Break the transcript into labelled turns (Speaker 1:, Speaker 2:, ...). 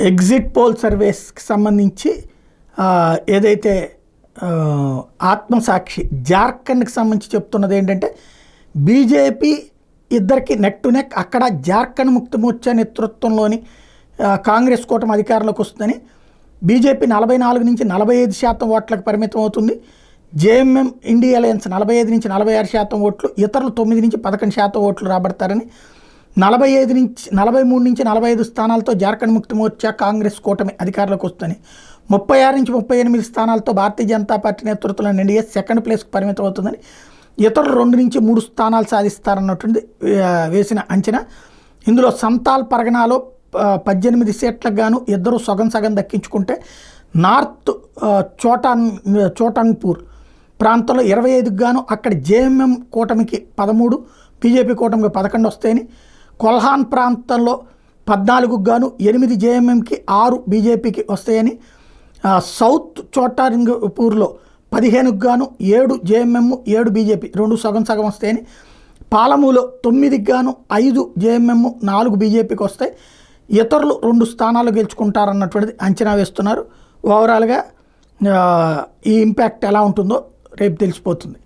Speaker 1: Exit poll సర్వేస్కి సంబంధించి ఏదైతే ఆత్మసాక్షి జార్ఖండ్కి సంబంధించి చెప్తున్నది ఏంటంటే బీజేపీ ఇద్దరికి నెక్ టు నెక్. అక్కడ జార్ఖండ్ ముక్తి మోర్చా నేతృత్వంలోని కాంగ్రెస్ కూటమి అధికారంలోకి వస్తుందని. బీజేపీ 44 నుంచి 45% ఓట్లకు పరిమితం అవుతుంది. జేఎంఎం ఇండియా అలయన్స్ 45 నుంచి 46% ఓట్లు, ఇతరులు 9 నుంచి 11% ఓట్లు రాబడతారని. 43 నుంచి 45 స్థానాలతో జార్ఖండ్ ముక్తి మోర్చా కాంగ్రెస్ కూటమి అధికారంలోకి వస్తుందని. 36 నుంచి 38 స్థానాలతో భారతీయ జనతా పార్టీ నేతృత్వంలోని ఎన్డీఏ సెకండ్ ప్లేస్కి పరిమితం అవుతుందని. ఇతరులు 2 నుంచి 3 స్థానాలు సాధిస్తారన్నటువంటి వేసిన అంచనా. ఇందులో సంతాల్ పరగనాలో 18 సీట్లకు గాను ఇద్దరు సగం సగం దక్కించుకుంటే, నార్త్ చోటాంగ్పూర్ ప్రాంతంలో 25కు గాను అక్కడ జేఎంఎం కూటమికి 13, బీజేపీ కూటమికి 11 వస్తాయని. కొల్హాన్ ప్రాంతంలో 14కు గాను 8 జేఎంఎంకి 6 బీజేపీకి వస్తాయని. సౌత్ చోటాంగ్పూర్లో 15కు గాను 7 జేఎంఎం 7 బీజేపీ 2 సగం సగం వస్తాయని. పాలమూలో 9కి గాను 5 జేఎంఎం 4 బీజేపీకి వస్తాయి. ఇతరులు 2 స్థానాలు గెలుచుకుంటారన్నటువంటిది అంచనా వేస్తున్నారు. ఓవరాల్గా ఈ ఇంపాక్ట్ ఎలా ఉంటుందో రేపు తెలిసిపోతుంది.